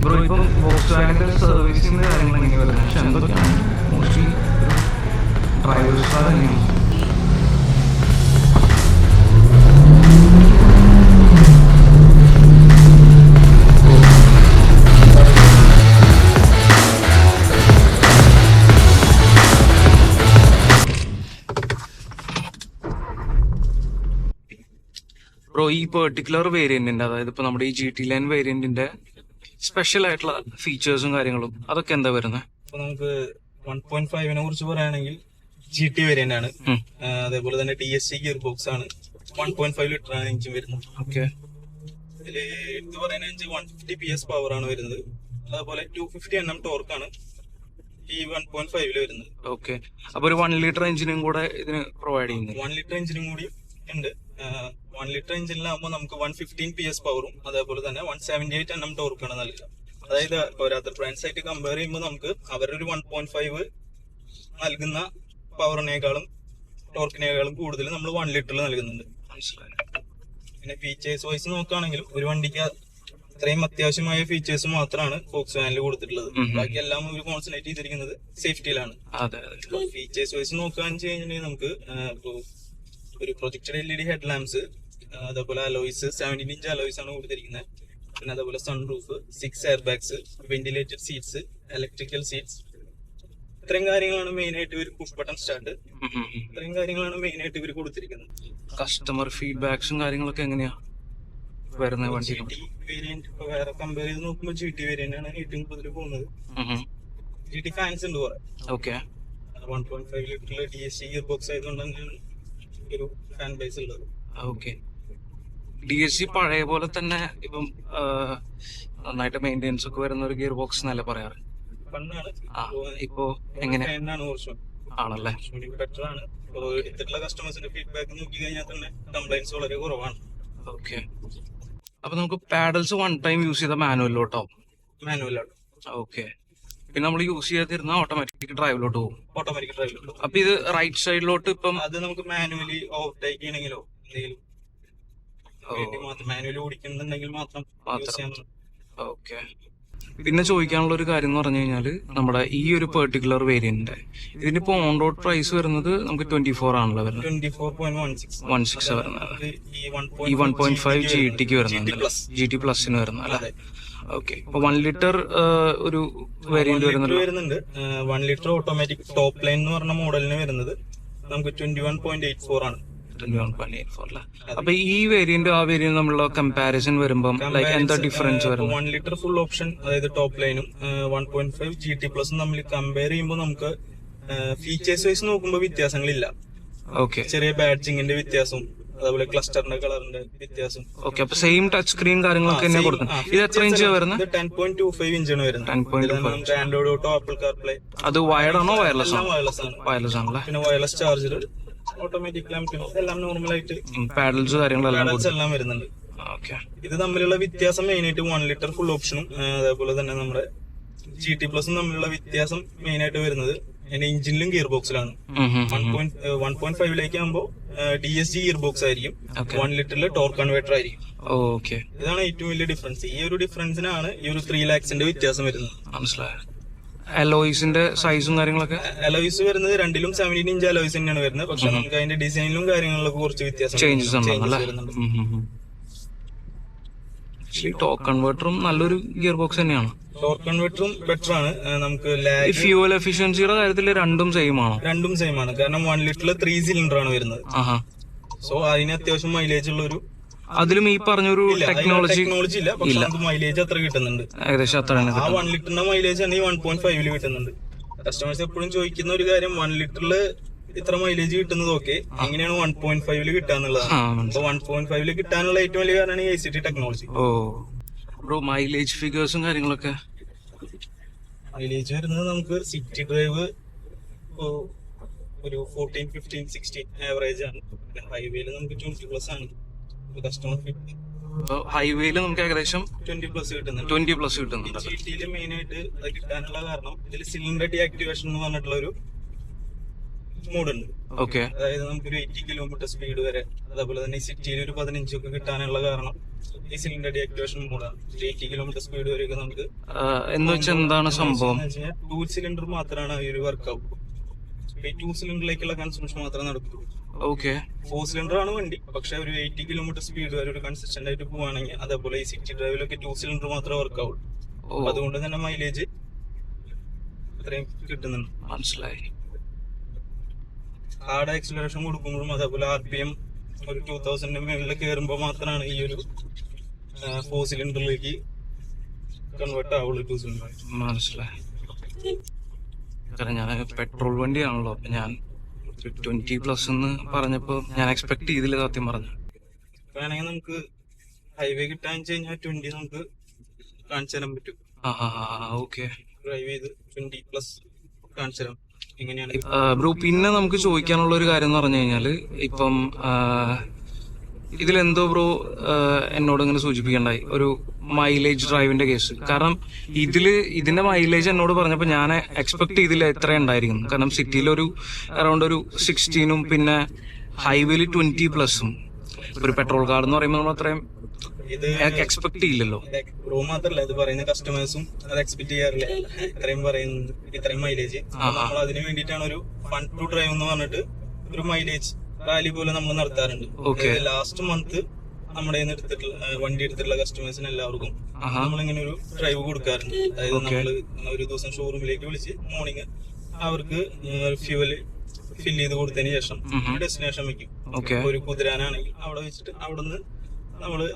Bro ഇപ്പം വോക്സ്വാഗന്റെ സർവീസിന്റെ കാര്യങ്ങൾ എങ്ങനെ വരുന്നത്? പക്ഷെ എന്തൊക്കെയാണ് മോസ്റ്റ്ലി ഡ്രൈവേഴ്സ് തന്നെയാണ്. ബ്രോ ഈ പെർട്ടിക്കുലർ വേരിയന്റിന്റെ, അതായത് ഇപ്പൊ നമ്മുടെ ഈ GT ലൈൻ വേരിയന്റിന്റെ സ്പെഷ്യൽ ആയിട്ടുള്ള ഫീച്ചേഴ്സും കാര്യങ്ങളും അതൊക്കെ എന്താ വരുന്നത്? ഇപ്പൊ നമുക്ക് 1.5 കുറിച്ച് പറയുകയാണെങ്കിൽ GT വേരിയന്റ് ആണ്. അതേപോലെ തന്നെ DSG ഗിയർ ബോക്സ് ആണ്. 1.5 ലിറ്റർ ആണ് എഞ്ചിൻ വരുന്നത്. ഓക്കെ. ഇതില് എടുത്ത് പറയുന്ന 150 PS പവർ ആണ് വരുന്നത്. അതേപോലെ 250 Nm ടോർക്ക് ആണ് ഈ 1.5 വരുന്നത്. ഓക്കെ. അപ്പൊ ഒരു 1 ലിറ്റർ എഞ്ചിനും കൂടെ ഇതിന് പ്രൊവൈഡ് ചെയ്യുന്നു. 1 ലിറ്റർ എഞ്ചിനും കൂടി ഉണ്ട്. 1 ലിറ്റർ എഞ്ചിനിലാകുമ്പോൾ നമുക്ക് 115 PS പവറും അതേപോലെ തന്നെ 178 Nm ടോർക്കാണ് നൽകുക. അതായത് അതർ ബ്രാൻഡ്സ് ആയിട്ട് കമ്പയർ ചെയ്യുമ്പോൾ നമുക്ക് അവരുടെ ഒരു 1.5 നൽകുന്ന പവറിനേക്കാളും ടോർക്കിനേക്കാളും കൂടുതൽ നമ്മൾ 1 ലിറ്ററിൽ നൽകുന്നുണ്ട്. പിന്നെ ഫീച്ചേഴ്സ് വൈസ് നോക്കുകയാണെങ്കിലും ഒരു വണ്ടിക്ക് ഇത്രയും അത്യാവശ്യമായ ഫീച്ചേഴ്സ് മാത്രമാണ് വോക്സ്വാഗനിൽ കൊടുത്തിട്ടുള്ളത്. ബാക്കി എല്ലാം ഒരു കോൺസെൻട്രേറ്റ് ചെയ്തിരിക്കുന്നത് സേഫ്റ്റിയിലാണ്. ഫീച്ചേഴ്സ് വൈസ് നോക്കുകയാണെന്ന് വെച്ച് കഴിഞ്ഞാൽ നമുക്ക് ഒരു പ്രൊജക്റ്റഡ് LED ഹെഡ് ലാംപ്സ്, അതേപോലെ അലോയ്സ് 17 ഇഞ്ച് അലോയ്സ് ആണ് കൊടുത്തിരിക്കുന്നത്. പിന്നെ അതേപോലെ sunroof, 6 air bags, ventilated seats, electrical seats, ഇത്രയും കാര്യങ്ങളാണ് മെയിൻ ആയിട്ട് ഇവർ പുഷ് ബട്ടൺ സ്റ്റാർട്ട്, ഇത്രയും കാര്യങ്ങളാണ് മെയിൻ ആയിട്ട് ഇവർ കൊടുത്തിരിക്കുന്നത്. കസ്റ്റമർ ഫീഡ്ബാക്സും കാര്യങ്ങളൊക്കെ എങ്ങനെയാ വരുന്നത്? വണ്ടി GT വേരിയന്റ് ഇപ്പൊ വേറെ കമ്പയർ ചെയ്ത് നോക്കുമ്പോൾ GT വേരിയന്റ് ആണ് ഏറ്റവും കൂടുതൽ പോകുന്നത്. GT ഫാൻസ് ഉണ്ട് കുറെ. ഓക്കെ. 1.5 ലിറ്ററിലെ DSG ഗിയർ ബോക്സ് ആയതുകൊണ്ട് തന്നെയാണ് ഒരു ഫാൻ ബേസ് ഉള്ളത്. ഓക്കെ. DSG പഴയ പോലെ തന്നെ ഇപ്പം നന്നായിട്ട് മെയിൻ്റെനൻസ് ഒക്കെ വരുന്ന ഒരു ഗിയർ ബോക്സ് എന്നല്ലേ പറയാറ്? ഇപ്പോ എങ്ങനെയാണ്? ആണല്ലേ, ബെറ്റർ ആണ്. എടുത്തിട്ടുള്ള കസ്റ്റമേഴ്സിന്റെ ഫീഡ്ബാക്ക് നോക്കി കഴിഞ്ഞാൽ തന്നെ കംപ്ലൈന്റ്സ് വളരെ കുറവാണ്. ഓക്കെ. അപ്പൊ നമുക്ക് പാഡൽസ് വൺ ടൈം യൂസ് ചെയ്ത മാനുവലിലോട്ടാവും? മാനുവലാണ്. ഓക്കെ. പിന്നെ നമ്മൾ യൂസ് ചെയ്തിരുന്ന ഓട്ടോമാറ്റിക് ഡ്രൈവിലോട്ട് പോകും? ഓട്ടോമാറ്റിക് ഡ്രൈവിലോട്ട്. അപ്പൊ ഇത് റൈറ്റ് സൈഡിലോട്ട് ഇപ്പം അത് നമുക്ക് മാനുവലി ഓവർടേക്ക് ചെയ്യണമെങ്കിലോ എന്തെങ്കിലും മാനുവലി ഓടിക്കുന്നുണ്ടെങ്കിൽ മാത്രം യൂസ് ചെയ്യാൻ. ഓക്കെ. പിന്നെ ചോദിക്കാനുള്ള ഒരു കാര്യം എന്ന് പറഞ്ഞു കഴിഞ്ഞാൽ നമ്മുടെ ഈ ഒരു പെർട്ടിക്കുലർ വേരിയന്റ് ഇതിനിപ്പോ ഓൺ റോഡ് പ്രൈസ് വരുന്നത് നമുക്ക് 24 ആണല്ലോ വരുന്നത്. 24.16 വരുന്നത്. ഈ 1.5 GT വരുന്നത്, GT പ്ലസിന് വരുന്നത് അല്ലേ? ഓക്കെ. അപ്പൊ 1 ലിറ്റർ ഒരു വേരിയന്റ് വരുന്നുണ്ട്. 1 ലിറ്റർ ഓട്ടോമാറ്റിക് ടോപ്പ് ലൈൻ എന്ന് പറഞ്ഞ മോഡലിന് വരുന്നത് നമുക്ക് 21.84 ആണ്. 21.84 അല്ലേ? അപ്പൊ ഈ വേരിയന്റ് ആ വേരിയന്റ് തമ്മിലുള്ള കമ്പാരിസൺ വരുമ്പോൾ ലൈക്ക് എന്താ ഡിഫറൻസ് വരുന്നത്? 1 ലിറ്റർ ഫുൾ ഓപ്ഷൻ അതായത് ടോപ്പ് ലൈനും 1.5 GT പ്ലസും തമ്മിൽ കമ്പയർ ചെയ്യുമ്പോൾ നമുക്ക് ഫീച്ചേഴ്സ് വൈസ് നോക്കുമ്പോൾ വ്യത്യാസങ്ങളില്ല. ഓക്കെ. ചെറിയ ബാഡ്ജിങ്ങിന്റെ വ്യത്യാസം, അതേപോലെ ക്ലസ്റ്ററിന്റെ കളറിന്റെ വ്യത്യാസം. ഓക്കെ. അപ്പൊ സെയിം ടച്ച് സ്ക്രീൻ കാര്യങ്ങളൊക്കെ തന്നെ കൊടുക്കുന്നത്. ഇത് എത്ര ഇഞ്ച് വരുന്നത്? 10.25 ഇഞ്ചാണ് വരുന്നത്. 10.25. Android auto, apple CarPlay. അത് വയർഡ് ആണോ വയർലെസ് ആണോ? വയർലെസ് ആണല്ലേ. പിന്നെ വയർലെസ് ചാർജർ, ഓട്ടോമാറ്റിക് ലാമ്പ്, എല്ലാം നോർമൽ ആയിട്ട് പാഡൽസ് കാര്യങ്ങളെല്ലാം വരുന്നുണ്ട്. ഇത് തമ്മിലുള്ള വ്യത്യാസം മെയിൻ ആയിട്ട് 1 ലിറ്റർ ഫുൾ ഓപ്ഷനും അതേപോലെ തന്നെ നമ്മുടെ GT പ്ലസും തമ്മിലുള്ള വ്യത്യാസം മെയിൻ ആയിട്ട് വരുന്നത് എഞ്ചിനിലും ഗിയർ ബോക്സിലാണ്. 1.5 ആകുമ്പോൾ DSG ഗിയർ ബോക്സ് ആയിരിക്കും, 1 ലിറ്ററിൽ ടോർക്ക് കൺവേർട്ടർ ആയിരിക്കും. ഇതാണ് ഏറ്റവും വലിയ ഡിഫറൻസ്. ഈ ഒരു ഡിഫറൻസിനാണ് ഈ ഒരു 3 lakhs വ്യത്യാസം വരുന്നത്. മനസ്സിലായോ? അലോയ്സിന്റെ സൈസും കാര്യങ്ങളൊക്കെ? അലോയ്സ് വരുന്നത് രണ്ടിലും 17 ഇഞ്ച് അലോയ്സ് തന്നെയാണ് വരുന്നത്. പക്ഷെ നമുക്ക് അതിന്റെ ഡിസൈനിലും കാര്യങ്ങളിലൊക്കെ കുറച്ച് വ്യത്യാസം വരുന്നുണ്ട്. ടോർക്ക് കൺവേർട്ടറും നല്ലൊരു ഗിയർ ബോക്സ് തന്നെയാണ്. ടോർക്ക് കൺവേർട്ടറും ബെറ്റർ ആണ്. നമുക്ക് ഫ്യൂവൽ എഫിഷ്യൻസിയുടെ കാര്യത്തിൽ രണ്ടും സെയിം ആണോ? രണ്ടും സെയിം ആണ്. കാരണം 1 ലിറ്ററിൽ 3 സിലിണ്ടർ ആണ് വരുന്നത്. സോ അതിന് അത്യാവശ്യം മൈലേജ് ഉള്ള ഒരു, അതിലും ഈ പറഞ്ഞൊരു ടെക്നോളജി ഇല്ല, പക്ഷെ നമുക്ക് മൈലേജ് അത്ര കിട്ടുന്നുണ്ട്. ഏകദേശം അത്ര. ആ 1 ലിറ്ററിന്റെ മൈലേജ് ആണ് ഈ 1.5 കിട്ടുന്നുണ്ട്. കസ്റ്റമേഴ്സ് എപ്പോഴും ചോദിക്കുന്ന ഒരു കാര്യം, 1 ലിറ്ററിൽ ഇത്ര മൈലേജ് കിട്ടുന്നത് ഓക്കെ, എങ്ങനെയാണ് 1.5 കിട്ടാന്നുള്ളതാണ്. അപ്പൊ 1.5 കിട്ടാനുള്ള ഏറ്റവും വലിയ കാരണമാണ് ഈ ICT ടെക്നോളജി. ബ്രോ മൈലേജ് ഫിഗേഴ്സും കാര്യങ്ങളൊക്കെ? മൈലേജ് വരുന്നത് നമുക്ക് സിറ്റി ഡ്രൈവ് ഒരു 14, 15, 16 ആവറേജ് ആണ്. ഹൈവേയിൽ നമുക്ക് 20+ ആണ്. കസ്റ്റമർ ഹൈവേയില് നമുക്ക് ഏകദേശം 20+ കിട്ടുന്നുണ്ട്. 20+ കിട്ടുന്നുണ്ട്. GTയിൽ മെയിൻ ആയിട്ട് അത് കിട്ടാനുള്ള കാരണം ഇതിൽ സിലിണ്ടർ ഡീആക്ടിവേഷൻ എന്ന് പറഞ്ഞിട്ടുള്ള ഒരു മോഡ് ഉണ്ട്. ഓക്കെ. അതായത് നമുക്കൊരു 80 കിലോമീറ്റർ സ്പീഡ് വരെ, അതേപോലെ തന്നെ ഈ സിറ്റിയിൽ ഒരു 15 ഒക്കെ കിട്ടാനുള്ള കാരണം ഈ സിലിണ്ടർ ഡീആക്ടിവേഷൻ മോഡാണ്. 80 കിലോമീറ്റർ സ്പീഡ് വരെയൊക്കെ നമുക്ക് എന്ന് വെച്ചാൽ എന്താണ് സംഭവം? 2 സിലിണ്ടർ മാത്രമാണ് ഈ ഒരു വർക്ക് ആവും. ഈ 2 സിലിണ്ടറിലേക്കുള്ള കൺസംഷൻ മാത്രമേ നടക്കൂ. ഓക്കെ. 4 സിലിണ്ടർ ആണ് വണ്ടി, പക്ഷെ ഒരു 80 കിലോമീറ്റർ സ്പീഡ് വരെ ഒരു കൺസിസ്റ്റന്റ് ആയിട്ട് പോവാണെങ്കിൽ, അതേപോലെ ഈ സിറ്റി ഡ്രൈവിലൊക്കെ 2 സിലിണ്ടർ മാത്രമേ വർക്ക് ആവുള്ളൂ. അതുകൊണ്ട് തന്നെ മൈലേജ് ഇത്രയും കിട്ടുന്നുണ്ട്. മനസ്സിലായി. ഹാർഡ് ആക്സിലറേഷൻ കൊടുക്കുമ്പോഴും അതേപോലെ RPM ഒരു 2000 മുകളിൽ കയറുമ്പോൾ മാത്രമാണ് ഈ ഒരു 4 സിലിണ്ടറിലേക്ക് കൺവേർട്ട് ആവുള്ളൂ. 2 സിലിണ്ടർ. മനസ്സിലായി. കാരണം ഞാൻ പെട്രോൾ വണ്ടിയാണല്ലോ, അപ്പൊ ഞാൻ 20+ എന്ന് പറഞ്ഞപ്പോ ഞാൻ എക്സ്പെക്ട് ചെയ്തില്ല സത്യം പറഞ്ഞു. വേണമെങ്കിൽ നമുക്ക് ഹൈവേ കിട്ടാന്ന് വെച്ച് കഴിഞ്ഞാൽ 20 നമുക്ക് കാണിച്ചു തരാൻ പറ്റും. ഓക്കെ. ഡ്രൈവ് ചെയ്ത് 20+ കാണിച്ചു തരാം എങ്ങനെയാണ്. ബ്രോ, പിന്നെ നമുക്ക് ചോദിക്കാനുള്ള ഒരു കാര്യം എന്ന് പറഞ്ഞു കഴിഞ്ഞാല്, ഇപ്പം ഇതിലെന്തോ ബ്രോ എന്നോട് ഇങ്ങനെ സൂചിപ്പിക്കണ്ടായി ഒരു മൈലേജ് ഡ്രൈവിന്റെ കേസ്. കാരണം ഇതിന്റെ മൈലേജ് എന്നോട് പറഞ്ഞപ്പോൾ ഞാൻ എക്സ്പെക്ട് ചെയ്തില്ല ഇത്ര ഉണ്ടായിരിക്കും. കാരണം സിറ്റിയിൽ ഒരു അറൗണ്ട് ഒരു 16ഉം പിന്നെ ഹൈവേയിൽ 20+ഉം. ഒരു പെട്രോൾ കാർ എന്ന് പറയുമ്പോൾ നമ്മൾ അത്രയും ഇത് എക്സ്പെക്ട് ചെയ്യില്ലല്ലോ. ബ്രോ മാത്രല്ല, ഇത് പറയുന്ന കസ്റ്റമേഴ്സും അത് എക്സ്പെക്ട് ചെയ്യാറില്ല. ഇത്രയും പറയുന്നത്, ഇത്രയും മൈലേജ്. നമ്മൾ അതിന് വേണ്ടിയിട്ടാണ് ഒരു ഫൺ ടു ഡ്രൈവ് എന്ന് പറഞ്ഞിട്ട് ഒരു മൈലേജ് റാലി പോലെ നമ്മൾ നടത്താറുണ്ട്. ലാസ്റ്റ് മന്ത് നമ്മുടെ വണ്ടി എടുത്തിട്ടുള്ള കസ്റ്റമേഴ്സിന് എല്ലാവർക്കും നമ്മളിങ്ങനെ ഒരു ഡ്രൈവ് കൊടുക്കാറുണ്ട്. അതായത് നമ്മള് ഒരു ദിവസം ഷോറൂമിലേക്ക് വിളിച്ച് മോർണിംഗ് അവർക്ക് ഫ്യൂവല് ഫില്ല് ചെയ്ത് കൊടുത്തതിന് ശേഷം ഡെസ്റ്റിനേഷൻ വെക്കും. ഒരു കുതിരാനാണെങ്കിൽ അവിടെ വെച്ചിട്ട്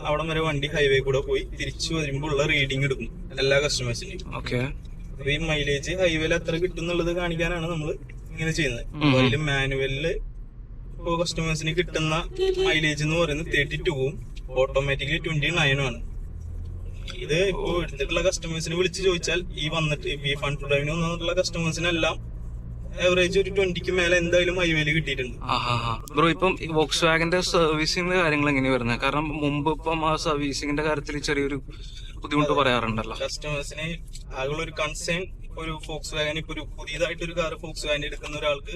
അവിടെ വരെ വണ്ടി ഹൈവേ കൂടെ പോയി തിരിച്ചു വരുമ്പോൾ ഉള്ള റീഡിങ് എടുക്കും എല്ലാ കസ്റ്റമേഴ്സിനും. അപ്പൊ ഈ മൈലേജ് ഹൈവേയിൽ എത്ര കിട്ടും എന്നുള്ളത് കാണിക്കാനാണ് നമ്മൾ ഇങ്ങനെ ചെയ്യുന്നത്. അതിൽ മാനുവലില് ഇപ്പോ കസ്റ്റമേഴ്സിന് കിട്ടുന്ന മൈലേജ് എന്ന് പറയുന്നത് 32ഉം ഓട്ടോമാറ്റിക്കലി 29ഉം ആണ്. ഇത് ഇപ്പോ എടുത്തിട്ടുള്ള കസ്റ്റമേഴ്സിന് വിളിച്ച് ചോദിച്ചാൽ ഈ ഫൺ ടു ഡ്രൈവിന് വന്നിട്ടുള്ള കസ്റ്റമേഴ്സിനെല്ലാം ആവറേജ് ഒരു 20ക്ക് മേലെ എന്തായാലും ഹൈവേയില് കിട്ടിയിട്ടുണ്ട്. ബ്രോ, ഇപ്പം വോക്സ് വാഗന്റെ സർവീസിന്റെ കാര്യങ്ങൾ എങ്ങനെയാ വരുന്നത്? കാരണം മുമ്പ് ഇപ്പം ആ സർവീസിംഗിന്റെ കാര്യത്തിൽ ചെറിയൊരു ബുദ്ധിമുട്ട് പറയാറുണ്ടല്ലോ. കസ്റ്റമേഴ്സിന് ആകെ ഒരു കൺസേൺ ഒരു ഫോക്സ് വാഗൻ, ഇപ്പൊ ഒരു പുതിയതായിട്ട് ഒരു കാർ ഫോക്സ് വാഗൻ എടുക്കുന്ന ഒരാൾക്ക്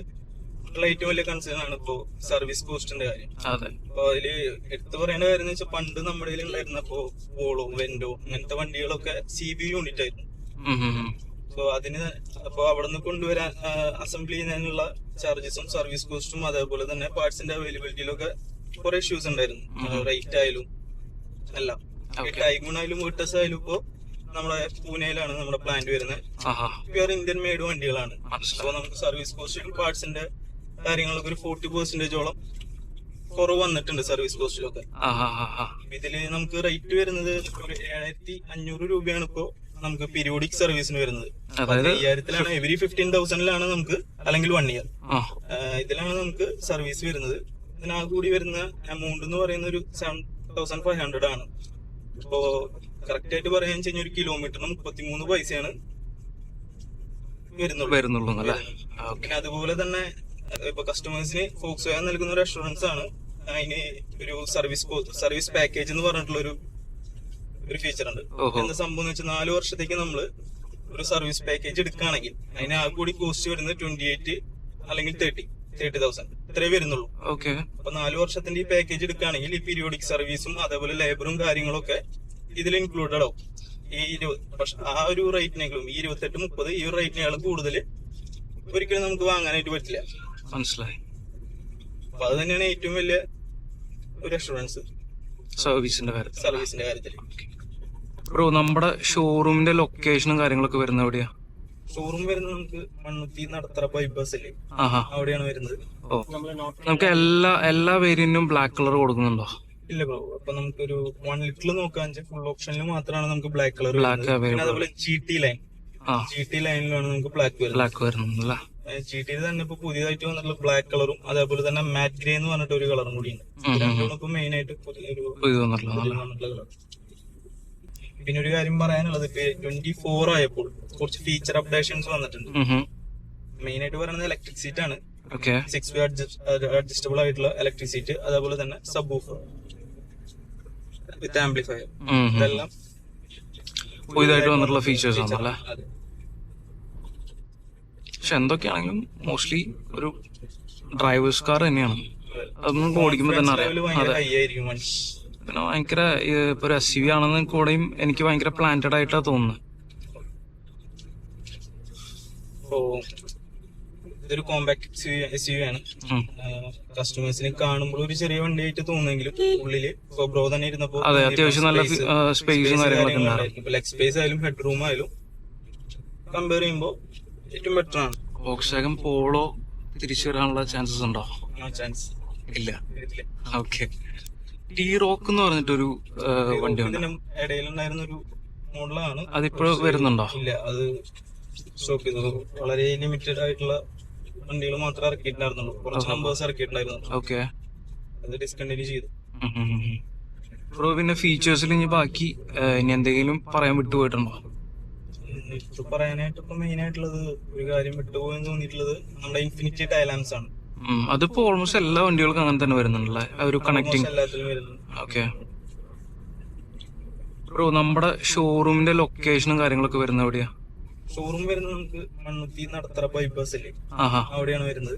ഏറ്റവും വലിയ കൺസേൺ ആണ് ഇപ്പോ സർവീസ് കോസ്റ്റിന്റെ കാര്യം. അപ്പൊ അതില് എടുത്തു പറയേണ്ട കാര്യം എന്ന് വെച്ചാൽ, പണ്ട് നമ്മുടെ കയ്യിൽ ഉണ്ടായിരുന്നപ്പോ വോളോ, വെന്റോ അങ്ങനത്തെ വണ്ടികളൊക്കെ CBU യൂണിറ്റ് ആയിരുന്നു. സോ അപ്പൊ അവിടെ നിന്ന് കൊണ്ടുവരാൻ അസംബ്ലി ചെയ്യുന്നതിനുള്ള ചാർജസും സർവീസ് കോസ്റ്റും അതേപോലെ തന്നെ പാർട്സിന്റെ അവൈലബിലിറ്റിയിലൊക്കെ കുറെ ഇഷ്യൂസ് ഉണ്ടായിരുന്നു. റേറ്റ് ആയാലും എല്ലാം. ടൈഗൂൺ ആയാലും വീട്ടസ് ആയാലും ഇപ്പോ നമ്മുടെ പൂനെയിലാണ് നമ്മുടെ പ്ലാന്റ് വരുന്നത്. പ്യുവർ ഇന്ത്യൻ മെയ്ഡ് വണ്ടികളാണ്. അപ്പൊ നമുക്ക് സർവീസ് കോസ്റ്റിലും പാർട്സിന്റെ കാര്യങ്ങളൊക്കെ ഒരു 40%ഓളം കുറവ് വന്നിട്ടുണ്ട് സർവീസ് കോസ്റ്റിലൊക്കെ. ഇതില് നമുക്ക് റേറ്റ് വരുന്നത് ഒരു 7500 രൂപയാണ് ഇപ്പോ നമുക്ക് പീരിയോഡിക് സർവീസിന് വരുന്നത്. 5000-ലാണ് എവരി 15,000-ലാണ് നമുക്ക്, അല്ലെങ്കിൽ 1 ഇയർ ഇതിലാണ് നമുക്ക് സർവീസ് വരുന്നത്. ഇതിനാകെ കൂടി വരുന്ന എമൗണ്ട് എന്ന് പറയുന്ന ഒരു 7500 ആണ്. ഇപ്പോ കറക്റ്റ് ആയിട്ട് പറയാന്ന് വെച്ച് കഴിഞ്ഞാൽ ഒരു കിലോമീറ്ററിന് 33 പൈസയാണ് വരുന്നുള്ളൂ. പിന്നെ അതുപോലെ തന്നെ ഇപ്പൊ കസ്റ്റമേഴ്സിന് ഫോക്സ് വാഗൻ നൽകുന്ന ഒരു അഷുറൻസ് ആണ്. അതിന് ഒരു സർവീസ് പാക്കേജ് എന്ന് പറഞ്ഞിട്ടുള്ള ഒരു ഫീച്ചർ ഉണ്ട്. എന്താ സംഭവം എന്ന് വെച്ചാൽ, 4 വർഷത്തേക്ക് നമ്മൾ ഒരു സർവീസ് പാക്കേജ് എടുക്കുകയാണെങ്കിൽ അതിന് ആ കൂടി കോസ്റ്റ് വരുന്നത് 28 അല്ലെങ്കിൽ 30,000 ഇത്രേ വരുന്നുള്ളൂ. അപ്പൊ 4 വർഷത്തിന്റെ ഈ പാക്കേജ് എടുക്കുകയാണെങ്കിൽ ഈ പീരിയോഡിക് സർവീസും അതേപോലെ ലേബറും കാര്യങ്ങളൊക്കെ ഇതിൽ ഇൻക്ലൂഡഡ് ആവും. ഈ 20, പക്ഷെ ആ ഒരു റേറ്റിനേക്കാളും ഈ 28-30 ഈ ഒരു റേറ്റിനേക്കാളും കൂടുതൽ ഒരിക്കലും നമുക്ക് വാങ്ങാനായിട്ട് പറ്റില്ല. മനസ്സിലായി. അപ്പൊ അത് തന്നെയാണ് ഏറ്റവും വലിയ ഒരു അഷുറൻസ് സർവീസിന്റെ കാര്യത്തിൽ. ബ്രോ, നമ്മുടെ ഷോറൂമിന്റെ ലൊക്കേഷനും കാര്യങ്ങളൊക്കെ വരുന്നത് എവിടെയാ? ഷോറൂം വരുന്നത് നമുക്ക് മണ്ണുത്തി നടത്തറ ബൈപ്പാസ് അല്ലേ, അവിടെയാണ് വരുന്നത്. നമുക്ക് എല്ലാ വേരിയന്റും ബ്ലാക്ക് കളർ കൊടുക്കുന്നുണ്ടോ? ഇല്ല ബ്രോ, അപ്പൊ നമുക്കൊരു 1 ലിറ്റർ നോക്കാൻ ഫുൾ ഓപ്ഷനിൽ മാത്രമാണ് നമുക്ക് ബ്ലാക്ക് കളർ. അതുപോലെ GT ലൈനിലാണ് നമുക്ക് ബ്ലാക്ക് വരുന്നത്. GT തന്നെ ഇപ്പൊ പുതിയതായിട്ട് വന്നിട്ടുള്ള ബ്ലാക്ക് കളറും അതേപോലെ തന്നെ മാറ്റ് ഗ്രേ എന്ന് പറഞ്ഞിട്ട് ഒരു കളറും കൂടിയുണ്ട്. രണ്ടും മെയിൻ ആയിട്ട് കളർ. പിന്നെ ഒരു കാര്യം പറയാനുള്ളത്, ഇപ്പൊ 24 ആയപ്പോൾ കുറച്ച് ഫീച്ചർ അപ്ഡേഷൻസ് വന്നിട്ടുണ്ട്. മെയിൻ ആയിട്ട് പറയുന്നത് ഇലക്ട്രിക് സീറ്റ് ആണ്. 6 വേ അഡ്ജസ്റ്റബിൾ ആയിട്ടുള്ള ഇലക്ട്രിക് സീറ്റ്, അതേപോലെ തന്നെ സബ് വൂഫർ വിത്ത് ആംപ്ലിഫയർ, ഇതെല്ലാം പുതിയതായിട്ട് വന്നിട്ടുള്ള ഫീച്ചേഴ്സ് ആണല്ലേ. പക്ഷെ എന്തൊക്കെയാണെങ്കിലും മോസ്റ്റ്ലി ഒരു ഡ്രൈവേഴ്സ് കാർ തന്നെയാണ്. അതൊന്നും ഓടിക്കുമ്പോൾ തന്നെ അറിയാം. ഭയങ്കര ഹൈ ആയിരിക്കും വണ്ടി. പിന്നെ ഭയങ്കര ഇപ്പൊ ഒരു SUV ആണെന്ന് കൂടെയും എനിക്ക് ഭയങ്കര പ്ലാന്റഡ് ആയിട്ടാണ് തോന്നുന്നത്. അപ്പോ ഇതൊരു കോമ്പാക്ട് SUV ആണ്. കസ്റ്റമേഴ്സിന് കാണുമ്പോൾ ഒരു ചെറിയ വണ്ടിയായിട്ട് തോന്നുമെങ്കിലും ഉള്ളില് ഇപ്പൊ ബ്രോ തന്നെ ഇരുന്നപ്പോ അതെ, അത്യാവശ്യം നല്ല സ്പേസും കാര്യങ്ങളൊക്കെ ഉണ്ടായിരുന്നു. ലെഗ് സ്പേസ് ആയാലും ഹെഡ് റൂം ആയാലും കമ്പയർ ചെയ്യുമ്പോൾ ഏറ്റവും ബെറ്റർ ആണ്. വോക്സ്വാഗൻ പോളോ തിരിച്ചു വരാനുള്ള ചാൻസസ് ഉണ്ടോ? ചാൻസ് ഇല്ല. ഓക്കെ. T-Roc എന്ന് പറഞ്ഞിട്ടൊരു വണ്ടിയുണ്ട്. ഇടയിലുണ്ടായിരുന്ന ഒരു മോഡലാണ്. അതിപ്പോ വരുന്നുണ്ടോ? ഇല്ല, അത് സ്റ്റോപ്പ് ചെയ്തു. വളരെ ലിമിറ്റഡ് ആയിട്ടുള്ള വണ്ടികൾ മാത്രമേ ഇറക്കിയിട്ടുണ്ടായിരുന്നുള്ളൂ. കുറച്ച് നമ്പേഴ്സ് ഇറക്കിയിട്ടുണ്ടായിരുന്നു. ഓക്കെ. അത് ഡിസ്കണ്ടിന്യൂ ചെയ്തു. ബ്രോ പിന്നെ ഫീച്ചേഴ്സിൽ ഇനി ബാക്കി ഇനി എന്തെങ്കിലും പറയാൻ വിട്ടുപോയിട്ടുണ്ടോ? ഇപ്പൊ പറയാനായിട്ട് ഇപ്പൊ മെയിൻ ആയിട്ടുള്ളത് ഒരു കാര്യം വിട്ടുപോയെന്ന് തോന്നിയിട്ടുള്ളത് നമ്മുടെ ഇൻഫിനിറ്റി ടൈലാംസ് ആണ്. അതിപ്പോ ഓൾമോസ്റ്റ് എല്ലാ വണ്ടികൾക്കും അങ്ങനെ തന്നെ വരുന്നുണ്ടല്ലേ, ഒരു കണക്റ്റിംഗ്. എല്ലാത്തിലും വരുന്നത്. ഓക്കെ ബ്രോ, നമ്മുടെ ഷോറൂമിന്റെ ലൊക്കേഷനും കാര്യങ്ങളൊക്കെ വരുന്നത് എവിടെയാ? ഷോറൂം വരുന്നത് നമുക്ക് മണ്ണുത്തി നടത്തറ ബൈപ്പാസ് അല്ലേ, ആഹാ, അവിടെയാണ് വരുന്നത്.